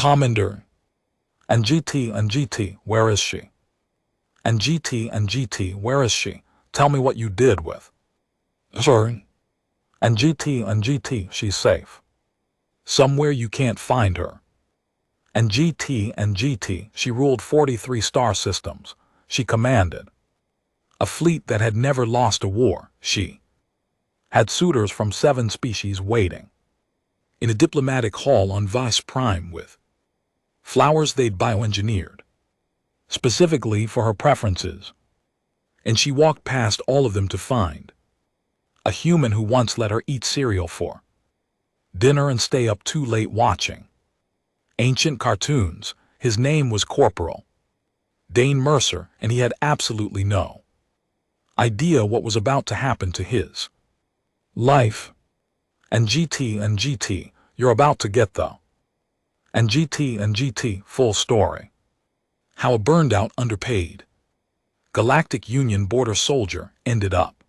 Commander. And GT, where is she? And GT, where is she? Tell me what you did with. Sorry. And GT, she's safe. Somewhere you can't find her. And GT, she ruled 43 star systems. She commanded a fleet that had never lost a war. She had suitors from 7 species waiting in a diplomatic hall on Vice Prime with flowers they'd bioengineered specifically for her preferences. And she walked past all of them to find a human who once let her eat cereal for dinner and stay up too late watching ancient cartoons. His name was Corporal Dane Mercer, and he had absolutely no idea what was about to happen to his life. And GT, you're about to get the and GT, full story. How a burned-out, underpaid Galactic Union border soldier ended up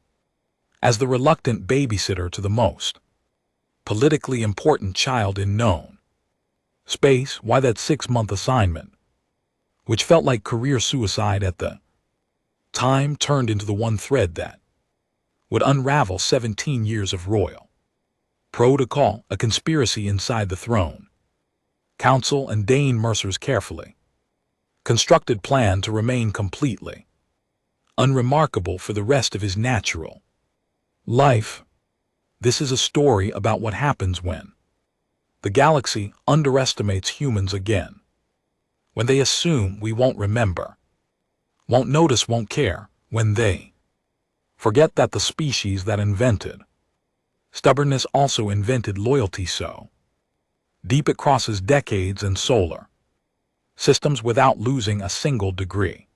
as the reluctant babysitter to the most politically important child in known space. Why that 6-month assignment, which felt like career suicide at the time, turned into the one thread that would unravel 17 years of royal protocol, a conspiracy inside the throne council, and Dane Mercer's carefully constructed plan to remain completely unremarkable for the rest of his natural life. This is a story about what happens when the galaxy underestimates humans again, when they assume we won't remember, won't notice, won't care, when they forget that the species that invented stubbornness also invented loyalty so deep it crosses decades and solar systems without losing a single degree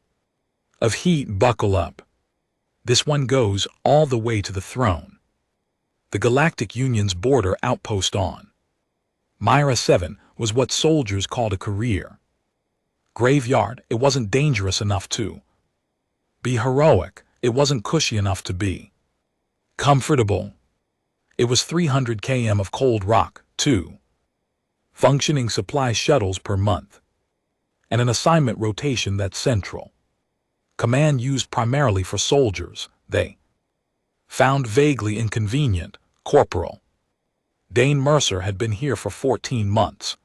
of heat. Buckle up. This one goes all the way to the throne. The Galactic Union's border outpost on Myra 7 was what soldiers called a career graveyard. It wasn't dangerous enough to be heroic. It wasn't cushy enough to be comfortable. It was 300 km of cold rock, 2 functioning supply shuttles per month, and an assignment rotation that Central Command used primarily for soldiers they found vaguely inconvenient. Corporal Dane Mercer had been here for 14 months,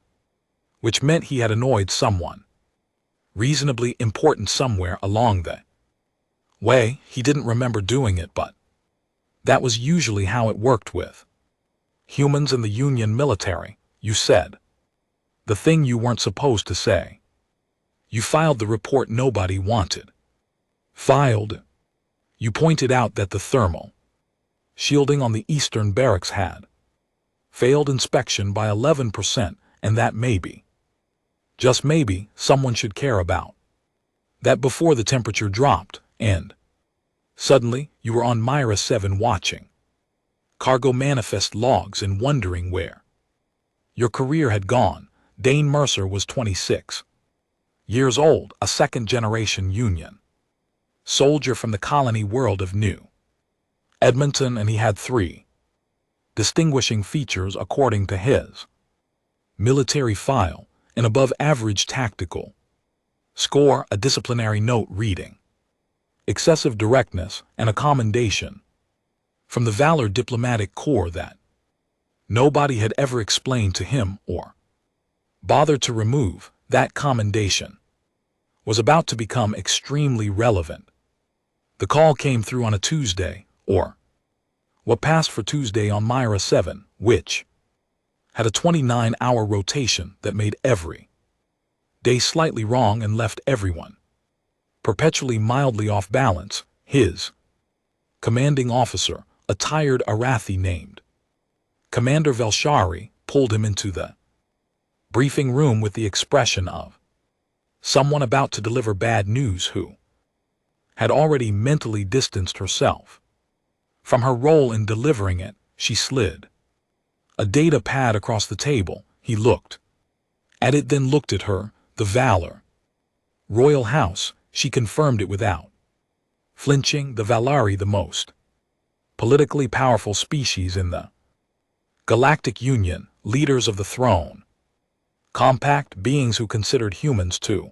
which meant he had annoyed someone reasonably important somewhere along the way. He didn't remember doing it, but that was usually how it worked with humans in the Union military. You said the thing you weren't supposed to say. You filed the report nobody wanted filed. You pointed out that the thermal shielding on the Eastern Barracks had failed inspection by 11%, and that maybe, just maybe, someone should care about that before the temperature dropped. And suddenly you were on Myra 7 watching cargo manifest logs and wondering where your career had gone. Dane Mercer was 26 years old, a second-generation Union soldier from the colony world of New Edmonton, and he had 3 distinguishing features according to his military file: an above-average tactical score, a disciplinary note reading excessive directness, and a commendation from the Valor Diplomatic Corps that nobody had ever explained to him or bothered to remove. That commendation was about to become extremely relevant. The call came through on a Tuesday, or what passed for Tuesday on Myra 7, which had a 29-hour rotation that made every day slightly wrong and left everyone perpetually mildly off balance. His commanding officer, a tired Arathi named Commander Velshari, pulled him into the briefing room with the expression of someone about to deliver bad news who had already mentally distanced herself from her role in delivering it. She slid a data pad across the table. He looked at it, then looked at her. The Valor Royal House, she confirmed it without flinching. The Valari, the most politically powerful species in the Galactic Union, leaders of the throne Compact beings who considered humans to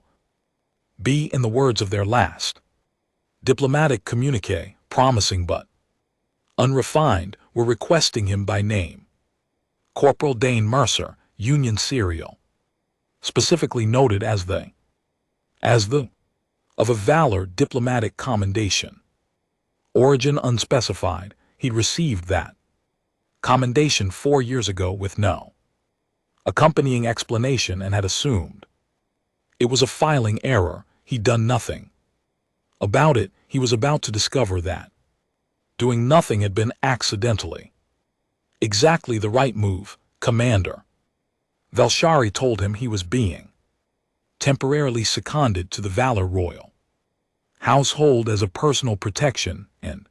be, in the words of their last diplomatic communique, promising but unrefined, were requesting him by name. Corporal Dane Mercer, Union Serial, specifically noted as the of a valor diplomatic commendation. Origin unspecified, he'd received that commendation 4 years ago with no accompanying explanation and had assumed it was a filing error. He'd done nothing about it. He was about to discover that doing nothing had been accidentally exactly the right move. Commander Velshari told him he was being temporarily seconded to the Valor Royal household as a personal protection and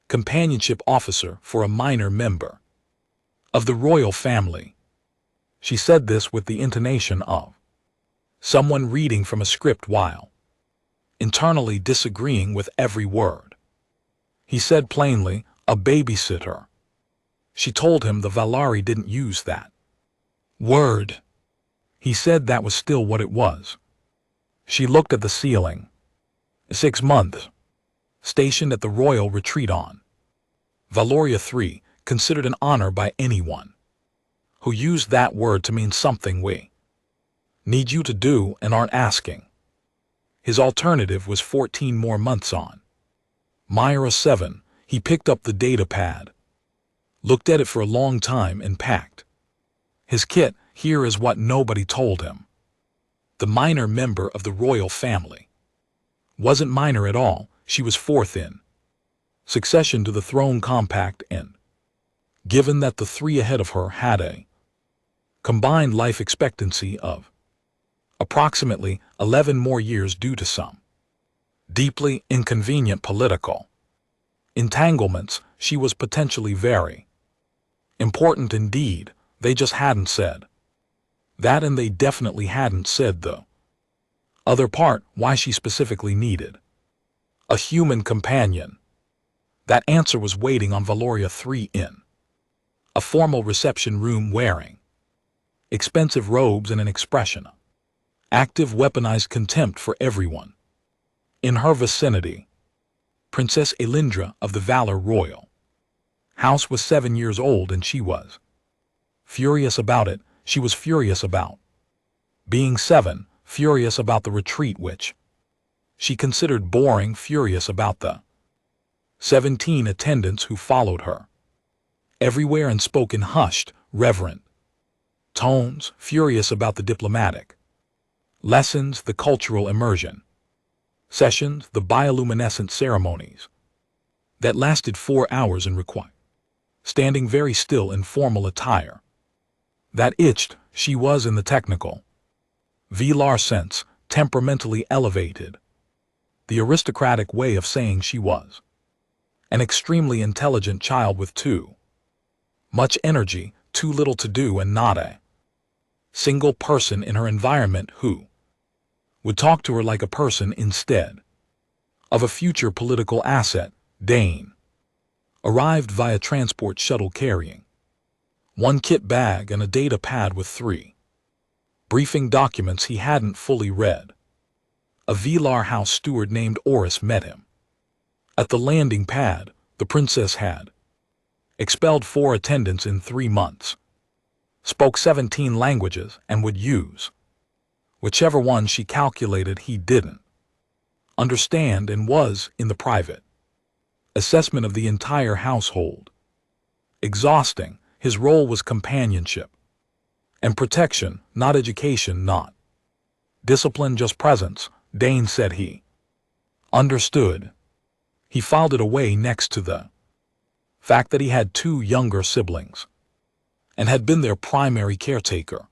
companionship officer for a minor member of the royal family. She said this with the intonation of someone reading from a script while internally disagreeing with every word. He said plainly, a babysitter. She told him the Valari didn't use that word. He said that was still what it was. She looked at the ceiling. 6 months. Stationed at the Royal Retreat on Valoria 3, considered an honor by anyone who used that word to mean something we need you to do and aren't asking. His alternative was 14 more months on Myra 7. He picked up the data pad, looked at it for a long time and packed his kit. Here is what nobody told him. The minor member of the royal family wasn't minor at all. She was 4th in succession to the throne. Compact and given that the 3 ahead of her had a combined life expectancy of approximately 11 more years due to some deeply inconvenient political entanglements, she was potentially very important indeed. They just hadn't said that, and they definitely hadn't said the other part, why she specifically needed a human companion. That answer was waiting on Valoria 3 in a formal reception room wearing expensive robes and an expression of active weaponized contempt for everyone in her vicinity. Princess Elindra of the Valor Royal House was 7 years old, and she was furious about it. She was furious about being 7, furious about the retreat which she considered boring, furious about the 17 attendants who followed her everywhere and spoke in hushed, reverent tones, furious about the diplomatic lessons, the cultural immersion sessions, the bioluminescent ceremonies that lasted 4 hours and required standing very still in formal attire that itched. She was, in the technical Velar sense, temperamentally elevated, the aristocratic way of saying she was an extremely intelligent child with too much energy, too little to do, and not a single person in her environment who would talk to her like a person instead of a future political asset. Dane arrived via transport shuttle carrying 1 kit bag and a data pad with 3 briefing documents he hadn't fully read. A Velar house steward named Oris met him at the landing pad. The princess had expelled 4 attendants in 3 months, spoke 17 languages, and would use whichever one she calculated he didn't understand, and was, in the private assessment of the entire household, exhausting. His role was companionship and protection, not education, not discipline, just presence. Dane said he understood. He filed it away next to the fact that he had 2 younger siblings and had been their primary caretaker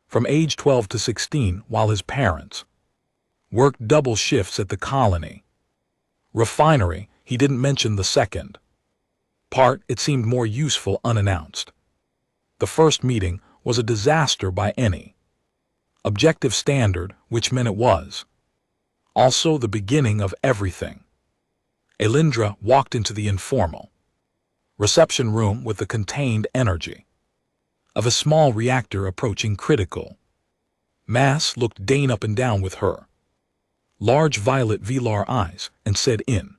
from age 12 to 16 while his parents worked double shifts at the colony refinery. He didn't mention the second part. It seemed more useful unannounced. The first meeting was a disaster by any objective standard, which meant it was also the beginning of everything. Elindra walked into the informal reception room with the contained energy of a small reactor approaching critical Mass looked Dane up and down with her large violet velar eyes and said in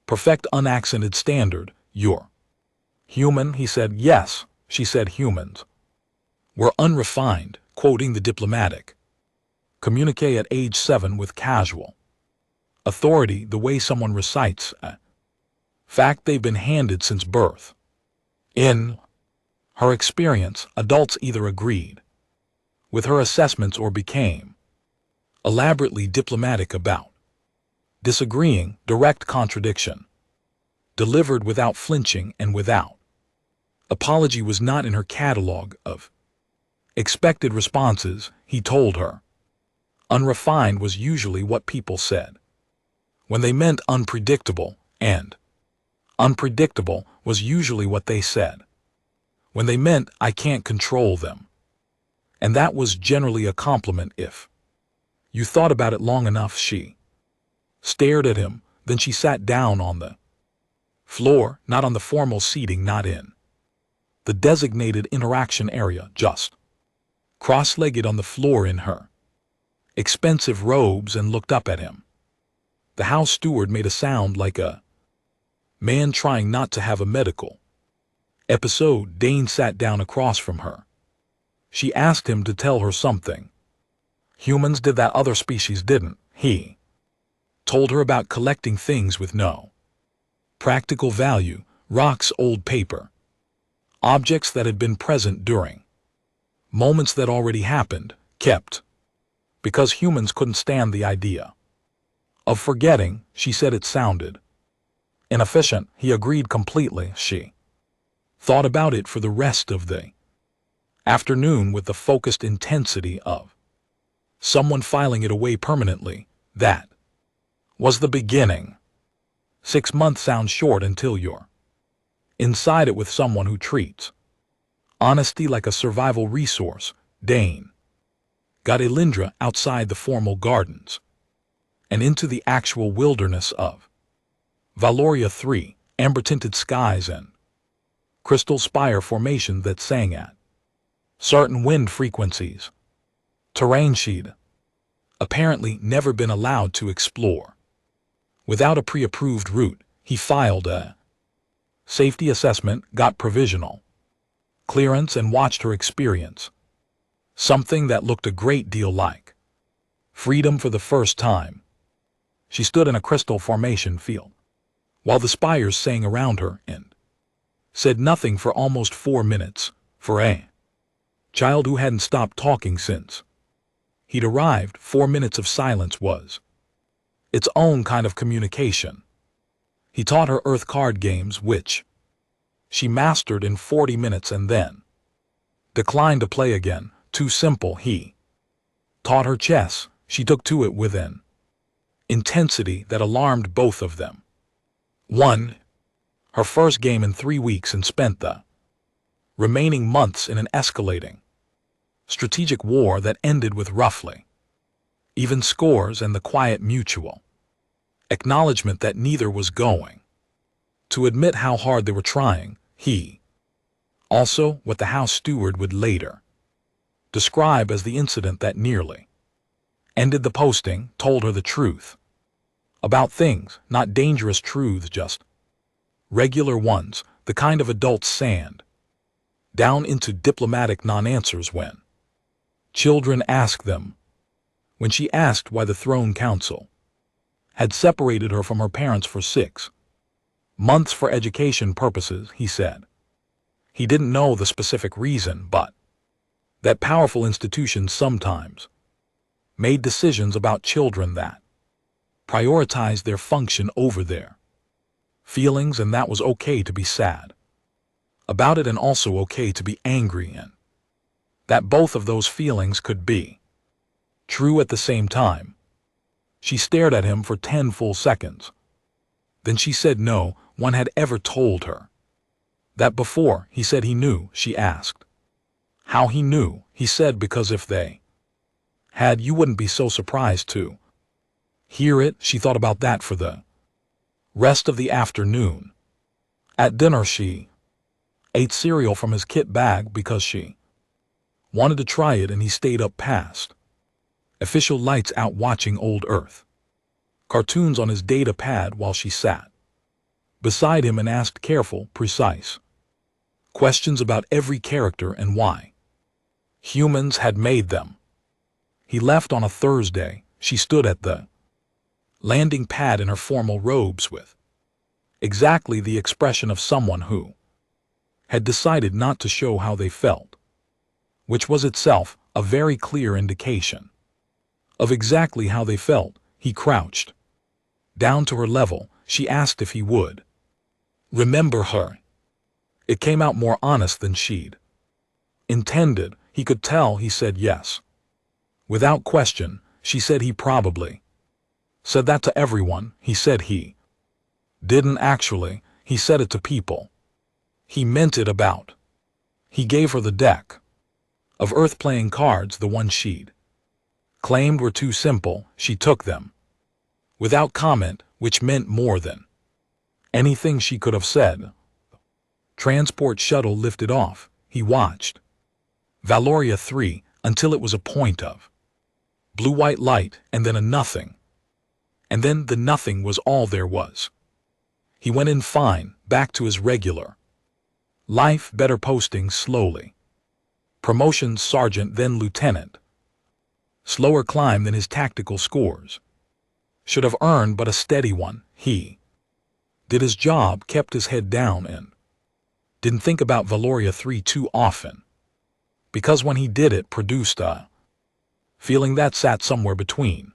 perfect unaccented standard, "You're human," he said. "Yes," she said, "humans. We're unrefined," quoting the diplomatic communique at age 7 with casual authority, the way someone recites a fact they've been handed since birth. In her experience, adults either agreed with her assessments or became elaborately diplomatic about disagreeing. Direct contradiction, delivered without flinching and without apology, was not in her catalog of expected responses, he told her. Unrefined was usually what people said when they meant unpredictable, and unpredictable was usually what they said when they meant I can't control them. And that was generally a compliment if you thought about it long enough. She stared at him, then she sat down on the floor, not on the formal seating, not in the designated interaction area, just cross-legged on the floor in her expensive robes, and looked up at him. The house steward made a sound like a man trying not to have a medical episode. Dane sat down across from her. She asked him to tell her something. Humans did that other species didn't. He told her about collecting things with no practical value, rocks, old paper, objects that had been present during moments that already happened, kept because humans couldn't stand the idea of forgetting. She said it sounded inefficient. He agreed completely. She thought about it for the rest of the afternoon with the focused intensity of someone filing it away permanently. That was the beginning. 6 months sounds short until you're inside it with someone who treats honesty like a survival resource. Dane got Elindra outside the formal gardens and into the actual wilderness of Valoria 3, amber-tinted skies and crystal spire formation that sang at certain wind frequencies. Terrain she'd apparently never been allowed to explore. Without a pre-approved route, he filed a safety assessment, got provisional clearance, and watched her experience something that looked a great deal like freedom for the first time. She stood in a crystal formation field while the spires sang around her and said nothing for almost 4 minutes. For a child who hadn't stopped talking since he'd arrived, 4 minutes of silence was its own kind of communication. He taught her Earth card games, which she mastered in 40 minutes and then declined to play again. Too simple. He taught her chess. She took to it with an intensity that alarmed both of them. Won her first game in 3 weeks and spent the remaining months in an escalating strategic war that ended with roughly even scores and the quiet mutual acknowledgement that neither was going to admit how hard they were trying. He also, what the house steward would later describe as the incident that nearly ended the posting, told her the truth about things, not dangerous truths, just regular ones, the kind of adults sand down into diplomatic non-answers when children ask them. When she asked why the Throne Council had separated her from her parents for 6 months for education purposes, he said he didn't know the specific reason, but that powerful institutions sometimes made decisions about children that prioritized their function over their feelings, and that was okay to be sad about it and also okay to be angry, and that both of those feelings could be true at the same time. She stared at him for 10 full seconds. Then she said no one had ever told her that before. He said he knew. She asked how he knew. He said because if they had, you wouldn't be so surprised to hear it. She thought about that for the rest of the afternoon. At dinner she ate cereal from his kit bag because she wanted to try it, and he stayed up past Official lights out watching old Earth. Cartoons on his data pad while she sat beside him and asked careful, precise questions about every character and why humans had made them. He left on a Thursday. She stood at the landing pad in her formal robes with exactly the expression of someone who had decided not to show how they felt, which was itself a very clear indication of exactly how they felt. He crouched down to her level. She asked if he would remember her. It came out more honest than she'd intended. He could tell. He said yes. Without question, she said he probably said that to everyone. He said he didn't actually. He said it to people he meant it about. He gave her the deck of Earth playing cards, the ones she'd claimed were too simple. She took them without comment, which meant more than anything she could have said. Transport shuttle lifted off. He watched Valoria 3 until it was a point of blue-white light, and then a nothing. And then the nothing was all there was. He went in fine, back to his regular life, better postings slowly. Promotions sergeant, then lieutenant. Slower climb than his tactical scores should have earned, but a steady one. He did his job, kept his head down, and didn't think about Valoria 3 too often, because when he did, it produced a feeling that sat somewhere between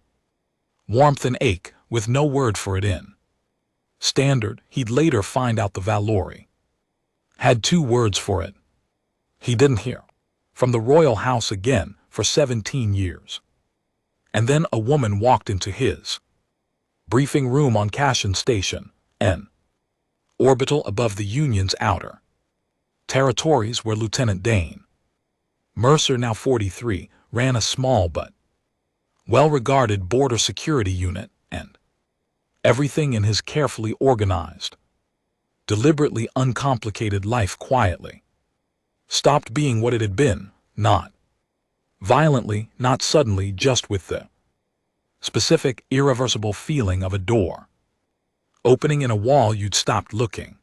warmth and ache, with no word for it in standard. He'd later find out the Valori had 2 words for it. He didn't hear from the royal house again for 17 years. And then a woman walked into his briefing room on Cashin Station, an orbital above the Union's outer territories, where Lieutenant Dane Mercer, now 43, ran a small but well-regarded border security unit, and everything in his carefully organized, deliberately uncomplicated life quietly stopped being what it had been, not violently, not suddenly, just with the specific, irreversible feeling of a door opening in a wall you'd stopped looking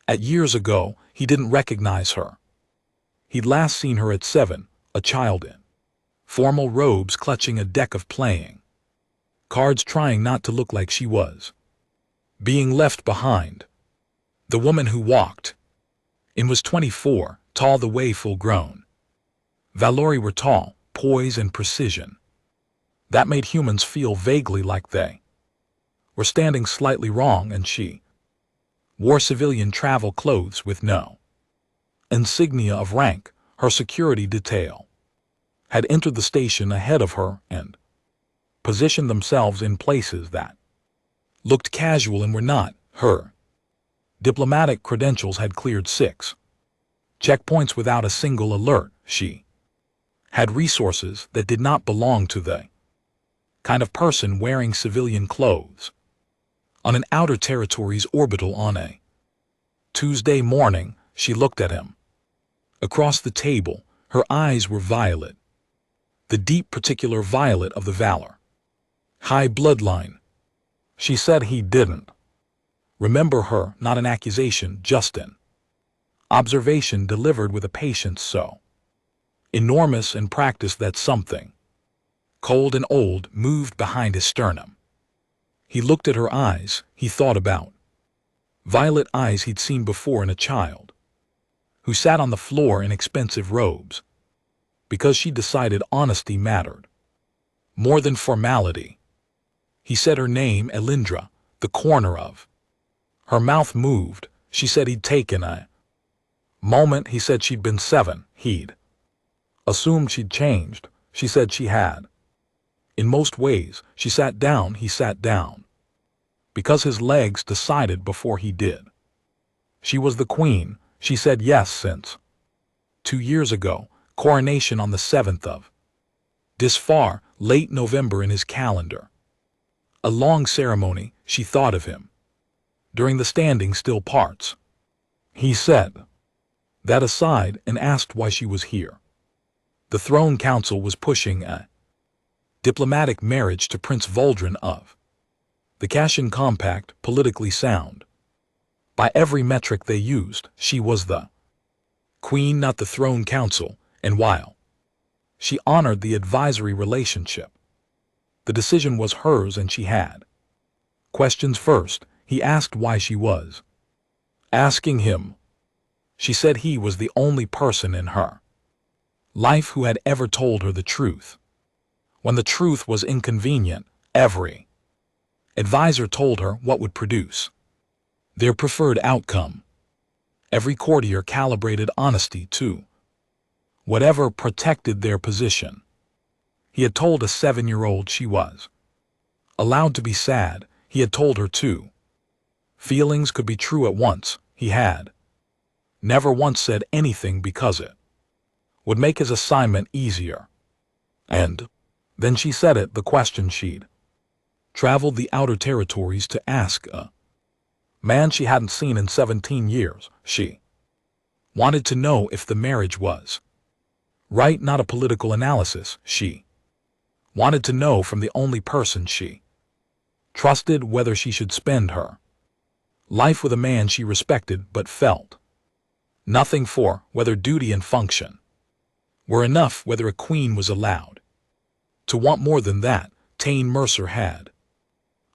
at years ago. He didn't recognize her. He'd last seen her at 7, a child in formal robes, clutching a deck of playing cards, trying not to look like she was being left behind. The woman who walked in was 24, tall the way full-grown Valori were tall, poise and precision. That made humans feel vaguely like they were standing slightly wrong, and she wore civilian travel clothes with no insignia of rank. Her security detail had entered the station ahead of her and positioned themselves in places that looked casual and were not. Her diplomatic credentials had cleared 6 checkpoints without a single alert. She had resources that did not belong to the kind of person wearing civilian clothes on an outer territories orbital. On a Tuesday morning, she looked at him across the table. Her eyes were violet, the deep particular violet of the Valor high bloodline. She said he didn't remember her, not an accusation, just an observation delivered with a patience so enormous and practiced that something cold and old moved behind his sternum. He looked at her eyes. He thought about violet eyes he'd seen before in a child who sat on the floor in expensive robes because she decided honesty mattered more than formality. He said her name, Elindra. The corner of her mouth moved. She said he'd taken a moment. He said she'd been 7. He'd assumed she'd changed. She said she had. In most ways. She sat down. He sat down because his legs decided before he did. She was the queen. She said yes since 2 years ago. Coronation on the 7th of Disfar, late November in his calendar. A long ceremony. She thought of him during the standing still parts. He said that aside and asked why she was here. The throne council was pushing a Diplomatic marriage to Prince Voldrin of the Kashin Compact, politically sound. By every metric they used, she was the queen, not the throne council, and while she honored the advisory relationship, the decision was hers and she had questions first. He asked why she was asking him. She said he was the only person in her life who had ever told her the truth. When the truth was inconvenient, every advisor told her what would produce their preferred outcome. Every courtier calibrated honesty to whatever protected their position. He had told a 7-year-old she was allowed to be sad. He had told her too. Feelings could be true at once. He had never once said anything because it would make his assignment easier. And then she said it, the question she'd traveled the outer territories to ask a man she hadn't seen in 17 years. She wanted to know if the marriage was right, not a political analysis. She wanted to know from the only person she trusted whether she should spend her life with a man she respected but felt nothing for, whether duty and function were enough, whether a queen was allowed to want more than that. Tane Mercer had,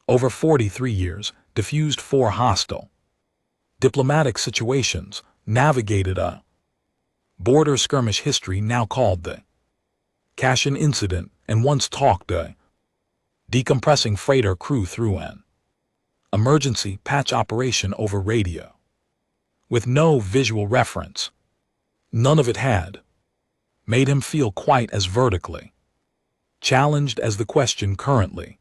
over 43 years, diffused 4 hostile diplomatic situations, navigated a border skirmish history now called the Kashin Incident, and once talked a decompressing freighter crew through an emergency patch operation over radio, with no visual reference. None of it had made him feel quite as vertically challenged as the question currently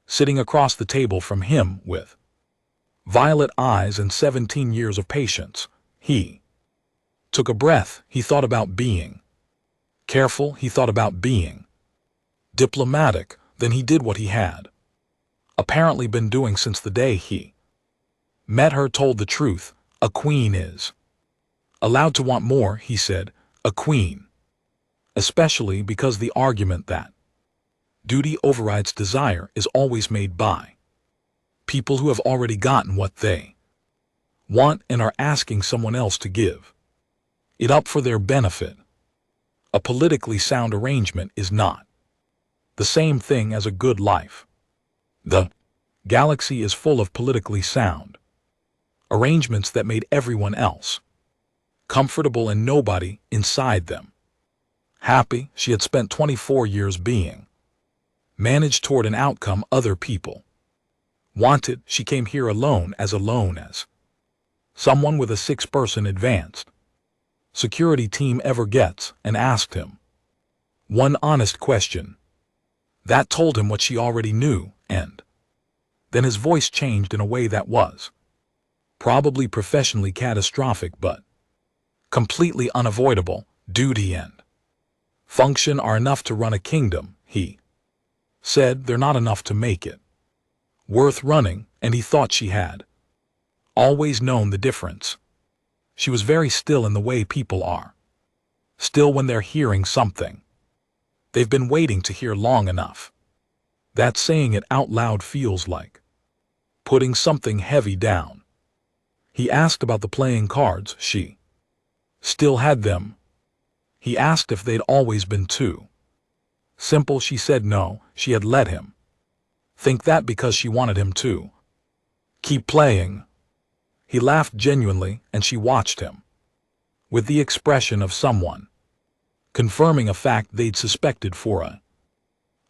sitting across the table from him with violet eyes and 17 years of patience. He took a breath. He thought about being careful. He thought about being diplomatic. Then he did what he had apparently been doing since the day he met her, told the truth. A queen is allowed to want more, he said. A queen. Especially because the argument that duty overrides desire is always made by people who have already gotten what they want and are asking someone else to give it up for their benefit. A politically sound arrangement is not the same thing as a good life. The galaxy is full of politically sound arrangements that made everyone else comfortable and nobody inside them happy. She had spent 24 years being managed toward an outcome other people wanted. She came here alone as someone with a 6-person advanced security team ever gets, and asked him one honest question that told him what she already knew, and then his voice changed in a way that was probably professionally catastrophic but completely unavoidable. Duty and function are enough to run a kingdom, he said. They're not enough to make it worth running, and he thought she had always known the difference. She was very still in the way people are still when they're hearing something they've been waiting to hear long enough that saying it out loud feels like putting something heavy down. He asked about the playing cards. She still had them. He asked if they'd always been too simple. She said no, she had let him think that because she wanted him to keep playing. He laughed genuinely, and she watched him with the expression of someone confirming a fact they'd suspected for a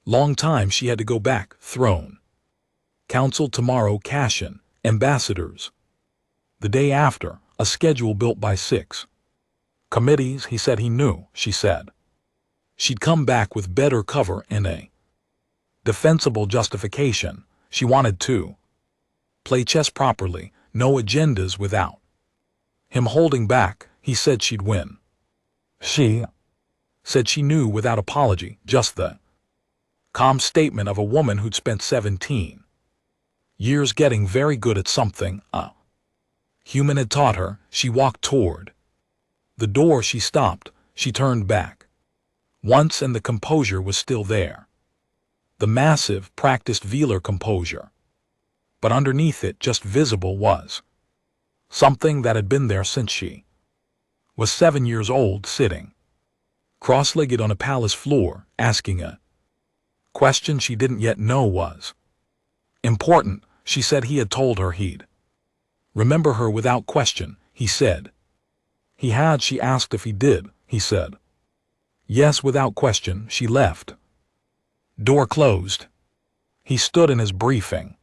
long time. She had to go back. Throne Council tomorrow, Kashin ambassadors the day after, a schedule built by 6 committees. He said he knew. She said she'd come back with better cover and a defensible justification. She wanted to play chess properly, no agendas without him holding back. He said she'd win. She said she knew without apology, just the calm statement of a woman who'd spent 17 years getting very good at something a human had taught her. She walked toward the door. She stopped. She turned back once, and the composure was still there. The massive, practiced velar composure. But underneath it, just visible, was something that had been there since she was 7 years old, sitting cross-legged on a palace floor, asking a question she didn't yet know was important. She said he had told her he'd remember her without question. He said he had. She asked if he did. He said yes without question. She left. Door closed. He stood in his briefing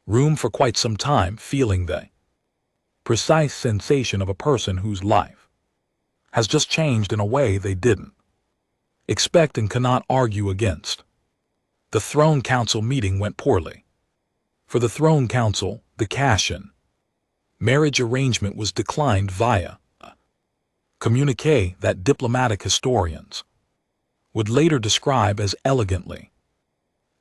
room for quite some time, feeling the precise sensation of a person whose life has just changed in a way they didn't expect and cannot argue against. The Throne Council meeting went poorly. For the Throne Council, the cash-in marriage arrangement was declined via a communique that diplomatic historians would later describe as elegantly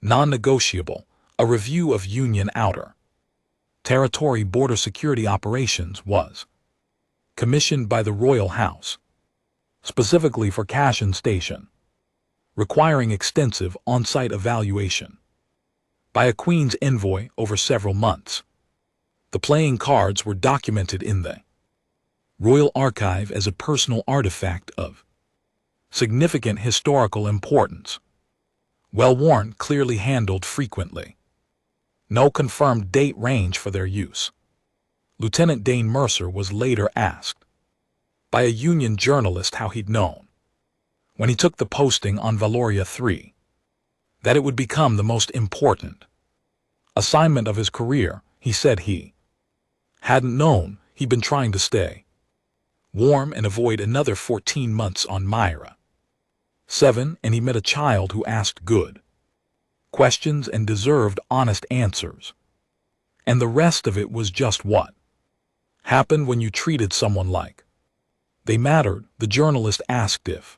non-negotiable. A review of Union outer territory border security operations was commissioned by the Royal House, specifically for Cashin Station, requiring extensive on-site evaluation by a Queen's envoy over several months. The playing cards were documented in the Royal Archive as a personal artifact of significant historical importance, well-worn, clearly handled frequently. No confirmed date range for their use. Lieutenant Dane Mercer was later asked by a Union journalist how he'd known, when he took the posting on Valoria 3, that it would become the most important assignment of his career. He said he hadn't known. He'd been trying to stay warm and avoid another 14 months on Myra 7, and he met a child who asked good questions and deserved honest answers. And the rest of it was just what happened when you treated someone like they mattered. The journalist asked if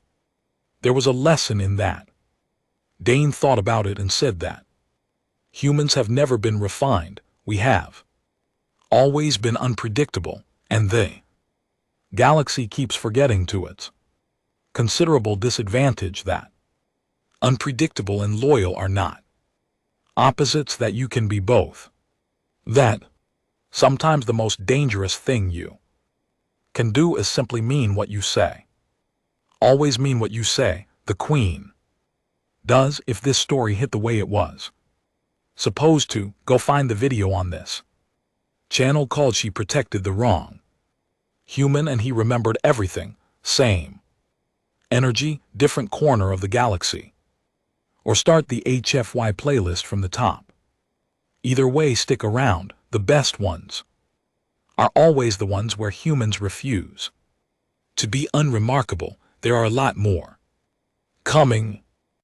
there was a lesson in that. Dane thought about it and said that humans have never been refined. We have always been unpredictable, and the galaxy keeps forgetting to its considerable disadvantage that unpredictable and loyal are not opposites, that you can be both. That sometimes the most dangerous thing you can do is simply mean what you say. Always mean what you say. The Queen does. If this story hit the way it was supposed to, go find the video on this channel called She Protected the Wrong Human and He Remembered Everything. Same energy, different corner of the galaxy. Or start the HFY playlist from the top. Either way, stick around. The best ones are always the ones where humans refuse to be unremarkable. There are a lot more coming.